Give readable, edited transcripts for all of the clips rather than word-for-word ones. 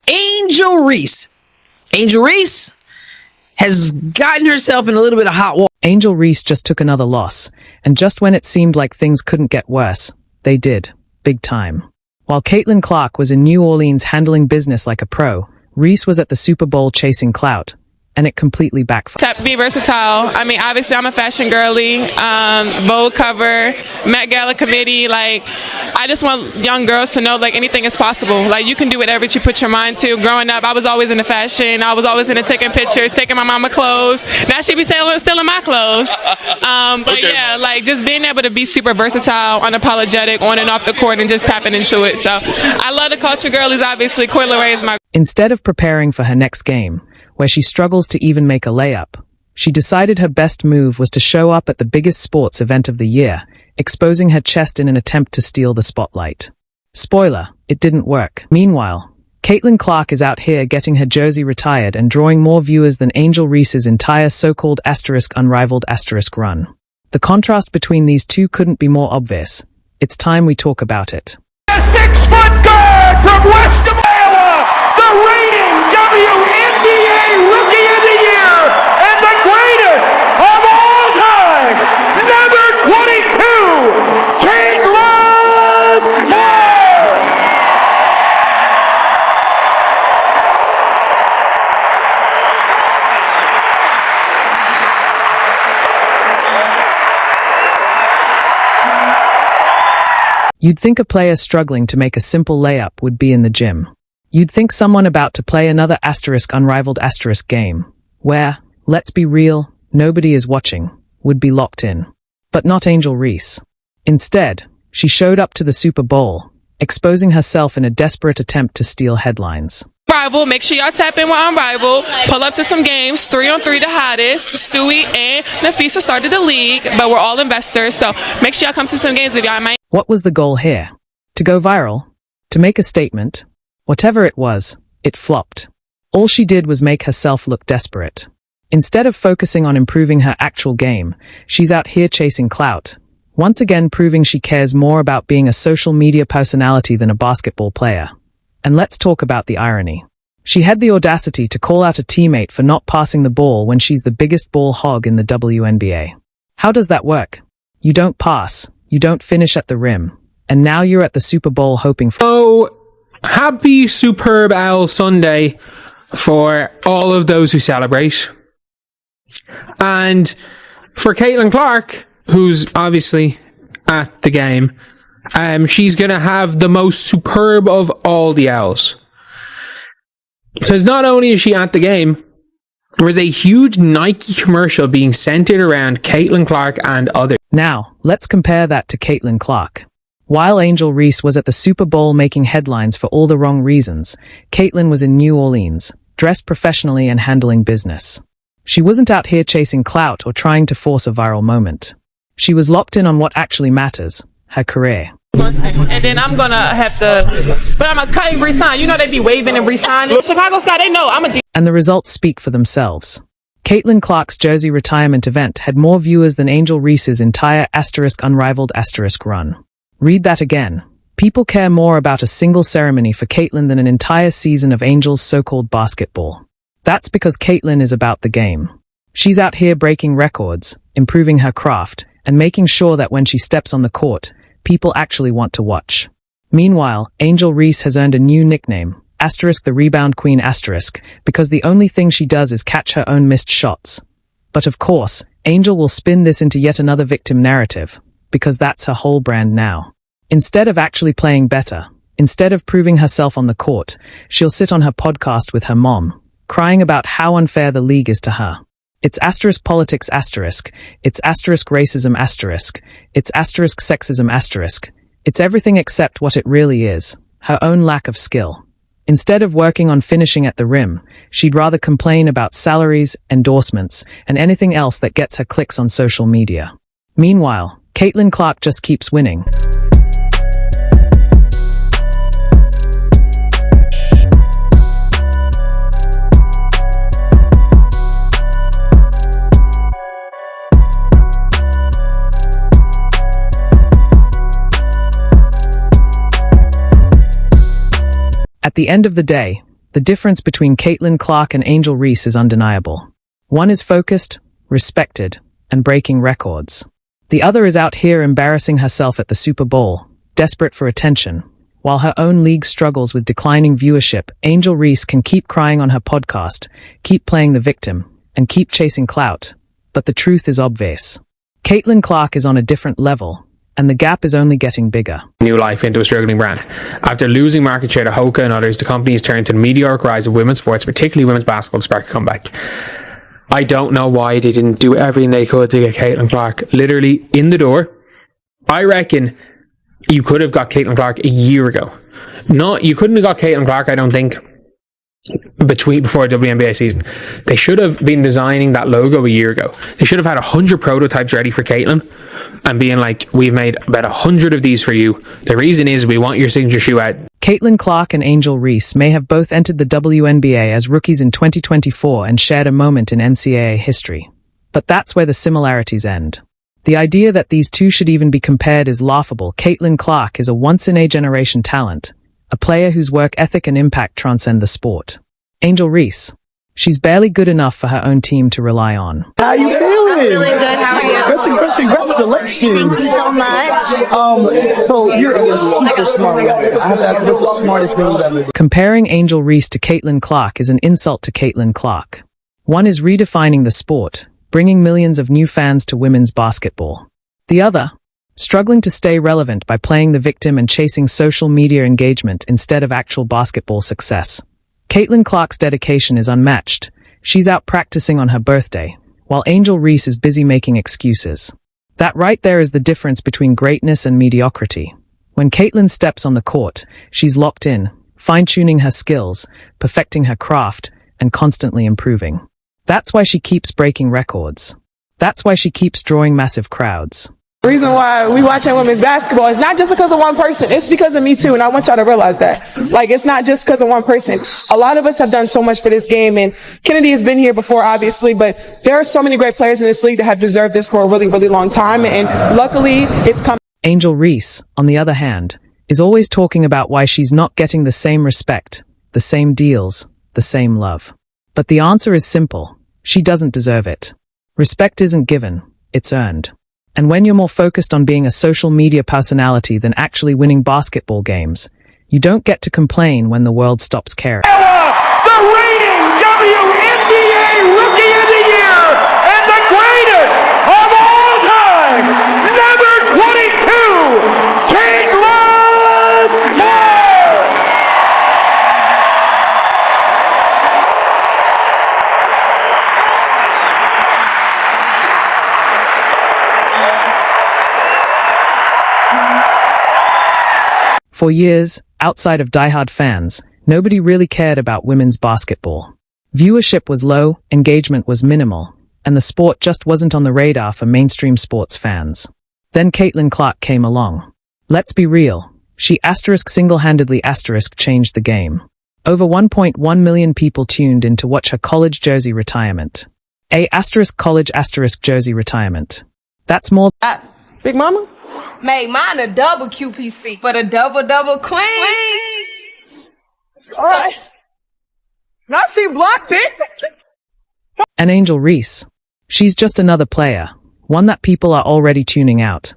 Angel Reese. Angel Reese has gotten herself in a little bit of hot water. Angel Reese just took another loss, and just when it seemed like things couldn't get worse, they did, big time. While CaitlinClark was in New Orleans handling business like a pro, Reese was at the Super Bowl chasing clout, and it completely backfired. Be versatile. I mean, obviously, I'm a fashion girly, Vogue cover, Met Gala committee. Like, I just want young girls to know, like, anything is possible. Like, you can do whatever you put your mind to. Growing up, I was always into fashion. I was always into taking pictures, taking my mama clothes. Now she be stealing my clothes. But okay. Yeah, like, just being able to be super versatile, unapologetic, on and off the court, and just tapping into it. So, I love the culture girlies, obviously. Coi Leray is my... Instead of preparing for her next game, where she struggles to even make a layup, she decided her best move was to show up at the biggest sports event of the year, exposing her chest in an attempt to steal the spotlight. Spoiler, it didn't work. Meanwhile, CaitlinClark is out here getting her jersey retired and drawing more viewers than Angel Reese's entire so-called unrivaled run. The contrast between these two couldn't be more obvious. It's time we talk about it. A 6-foot guard from West Iowa, the reigning WNBA Rookie of the Year and the greatest of all time, number 22, CaitlinClark! You'd think a player struggling to make a simple layup would be in the gym. You'd think someone about to play another unrivaled game, where, let's be real, nobody is watching, would be locked in. But not Angel Reese. Instead, she showed up to the Super Bowl, exposing herself in a desperate attempt to steal headlines. Unrivaled, make sure y'all tap in with Unrivaled, pull up to some games, 3-on-3 the hottest, Stewie and Nafisa started the league, but we're all investors, so make sure y'all come to some games if y'all might. What was the goal here? To go viral? To make a statement? Whatever it was, it flopped. All she did was make herself look desperate. Instead of focusing on improving her actual game, she's out here chasing clout, once again proving she cares more about being a social media personality than a basketball player. And let's talk about the irony. She had the audacity to call out a teammate for not passing the ball when she's the biggest ball hog in the WNBA. How does that work? You don't pass, you don't finish at the rim, and now you're at the Super Bowl hoping for... Oh, happy Superb Owl Sunday for all of those who celebrate. And for CaitlinClark, who's obviously at the game, she's going to have the most superb of all the owls. Because not only is she at the game, there is a huge Nike commercial being centered around CaitlinClark and others. Now, let's compare that to CaitlinClark. While Angel Reese was at the Super Bowl making headlines for all the wrong reasons, Caitlin was in New Orleans, dressed professionally and handling business. She wasn't out here chasing clout or trying to force a viral moment. She was locked in on what actually matters, her career. And then I'm gonna have to, but I'm gonna cut and resign. You know they be waving and resigning. Chicago Sky, they know I'm a G. And the results speak for themselves. CaitlinClark's jersey retirement event had more viewers than Angel Reese's entire unrivaled run. Read that again. People care more about a single ceremony for Caitlin than an entire season of Angel's so-called basketball. That's because Caitlin is about the game. She's out here breaking records, improving her craft, and making sure that when she steps on the court, people actually want to watch. Meanwhile, Angel Reese has earned a new nickname, the Rebound Queen because the only thing she does is catch her own missed shots. But of course, Angel will spin this into yet another victim narrative, because that's her whole brand now. Instead of actually playing better, instead of proving herself on the court, she'll sit on her podcast with her mom, crying about how unfair the league is to her. It's politics it's racism it's sexism it's everything except what it really is, her own lack of skill. Instead of working on finishing at the rim, she'd rather complain about salaries, endorsements, and anything else that gets her clicks on social media. Meanwhile, CaitlinClark just keeps winning. At the end of the day, The difference between CaitlinClark and Angel Reese is undeniable. One is focused, respected, and breaking records. The other is out here embarrassing herself at the Super Bowl, desperate for attention. While her own league struggles with declining viewership, Angel Reese can keep crying on her podcast, keep playing the victim, and keep chasing clout. But the truth is obvious. CaitlinClark is on a different level, and the gap is only getting bigger. New life into a struggling brand. After losing market share to Hoka and others, the company's turned to the meteoric rise of women's sports, particularly women's basketball, to spark a comeback. I don't know why they didn't do everything they could to get CaitlinClark literally in the door. I reckon you could have got CaitlinClark a year ago. No, you couldn't have got CaitlinClark, I don't think, before WNBA season. They should have been designing that logo a year ago. They should have had 100 prototypes ready for Caitlin and being like, we've made about 100 of these for you. The reason is we want your signature shoe out. CaitlinClark and Angel Reese may have both entered the WNBA as rookies in 2024 and shared a moment in NCAA history. But that's where the similarities end. The idea that these two should even be compared is laughable. CaitlinClark is a once-in-a-generation talent, a player whose work ethic and impact transcend the sport. Angel Reese, she's barely good enough for her own team to rely on. How you feeling? I'm feeling good. How are you? Congratulations. Thank you so much. So you're a super smart woman. I have to ask, what's the smartest thing you've ever done? Comparing Angel Reese to CaitlinClark is an insult to CaitlinClark. One is redefining the sport, bringing millions of new fans to women's basketball. The other, struggling to stay relevant by playing the victim and chasing social media engagement instead of actual basketball success. CaitlinClark's dedication is unmatched. She's out practicing on her birthday, while Angel Reese is busy making excuses. That right there is the difference between greatness and mediocrity. When Caitlin steps on the court, she's locked in, fine-tuning her skills, perfecting her craft, and constantly improving. That's why she keeps breaking records. That's why she keeps drawing massive crowds. The reason why we watching women's basketball is not just because of one person. It's because of me too, and I want y'all to realize that. Like, it's not just because of one person. A lot of us have done so much for this game, and Kennedy has been here before, obviously, but there are so many great players in this league that have deserved this for a really, really long time, and luckily, it's come. Angel Reese, on the other hand, is always talking about why she's not getting the same respect, the same deals, the same love. But the answer is simple. She doesn't deserve it. Respect isn't given, it's earned. And when you're more focused on being a social media personality than actually winning basketball games, you don't get to complain when the world stops caring. The reigning WNBA Rookie of the Year and the greatest of all time, number 22, CaitlinClark! For years, outside of diehard fans, nobody really cared about women's basketball. Viewership was low, engagement was minimal, and the sport just wasn't on the radar for mainstream sports fans. Then CaitlinClark came along. Let's be real, she single-handedly changed the game. Over 1.1 million people tuned in to watch her college jersey retirement. College jersey retirement. That's more. Big Mama? Made mine a double QPC for the double queen. All right. Now she blocked it. And Angel Reese. She's just another player, one that people are already tuning out.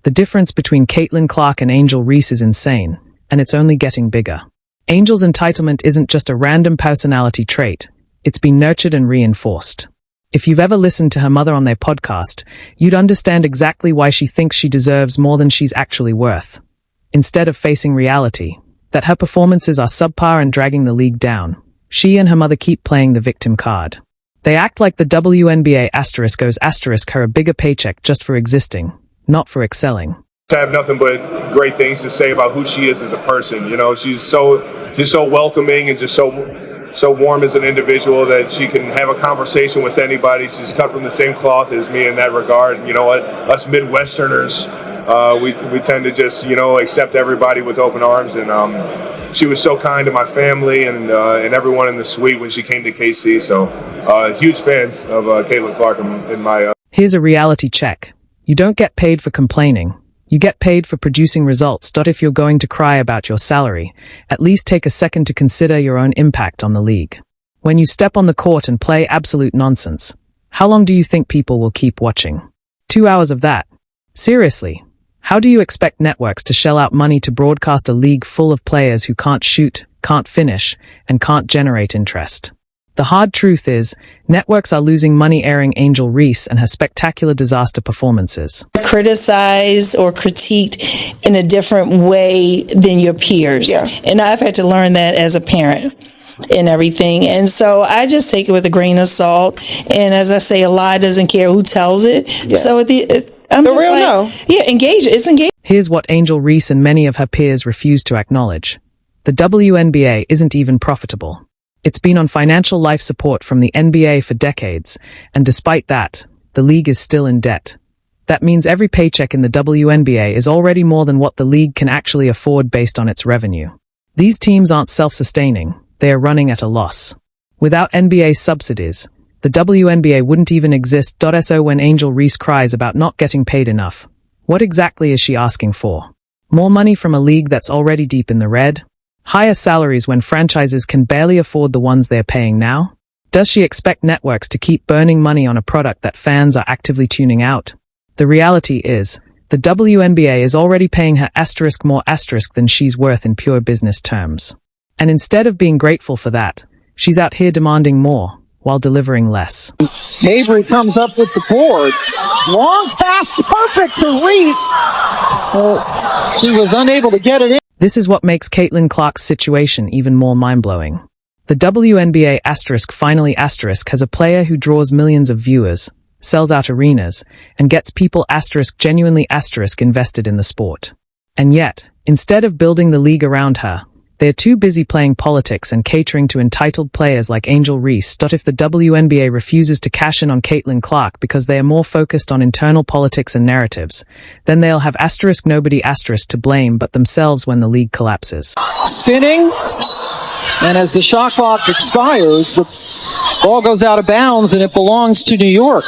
The difference between CaitlinClark and Angel Reese is insane, and it's only getting bigger. Angel's entitlement isn't just a random personality trait, it's been nurtured and reinforced. If you've ever listened to her mother on their podcast, you'd understand exactly why she thinks she deserves more than she's actually worth. Instead of facing reality, that her performances are subpar and dragging the league down, she and her mother keep playing the victim card. They act like the WNBA owes her a bigger paycheck just for existing, not for excelling. I have nothing but great things to say about who she is as a person. You know, she's so welcoming and just so warm as an individual that she can have a conversation with anybody. She's cut from the same cloth as me in that regard. You know, us Midwesterners, we tend to just, accept everybody with open arms. And she was so kind to my family and everyone in the suite when she came to KC. So huge fans of CaitlinClark in my... Here's a reality check. You don't get paid for complaining. You get paid for producing results. If you're going to cry about your salary, at least take a second to consider your own impact on the league. When you step on the court and play absolute nonsense, how long do you think people will keep watching? 2 hours of that? Seriously, how do you expect networks to shell out money to broadcast a league full of players who can't shoot, can't finish, and can't generate interest? The hard truth is, networks are losing money airing Angel Reese and her spectacular disaster performances. Criticized or critiqued in a different way than your peers. Yeah. And I've had to learn that as a parent and everything. And so I just take it with a grain of salt. And as I say, a lie doesn't care who tells it. Yeah. So I'm The just real like, no. Yeah, engage. It's engaging. Here's what Angel Reese and many of her peers refuse to acknowledge. The WNBA isn't even profitable. It's been on financial life support from the NBA for decades, and despite that, the league is still in debt. That means every paycheck in the WNBA is already more than what the league can actually afford based on its revenue. These teams aren't self-sustaining, they are running at a loss. Without NBA subsidies, the WNBA wouldn't even exist. So when Angel Reese cries about not getting paid enough, what exactly is she asking for? More money from a league that's already deep in the red? Higher salaries when franchises can barely afford the ones they're paying now? Does she expect networks to keep burning money on a product that fans are actively tuning out? The reality is, the WNBA is already paying her more than she's worth in pure business terms. And instead of being grateful for that, she's out here demanding more, while delivering less. Avery comes up with the board. Long pass, perfect to Reese. She was unable to get it in. This is what makes CaitlinClark's situation even more mind-blowing. The WNBA finally has a player who draws millions of viewers, sells out arenas, and gets people genuinely invested in the sport. And yet, instead of building the league around her, they're too busy playing politics and catering to entitled players like Angel Reese. If the WNBA refuses to cash in on CaitlinClark because they are more focused on internal politics and narratives, then they'll have nobody to blame but themselves when the league collapses. Spinning, and as the shot clock expires, the ball goes out of bounds and it belongs to New York.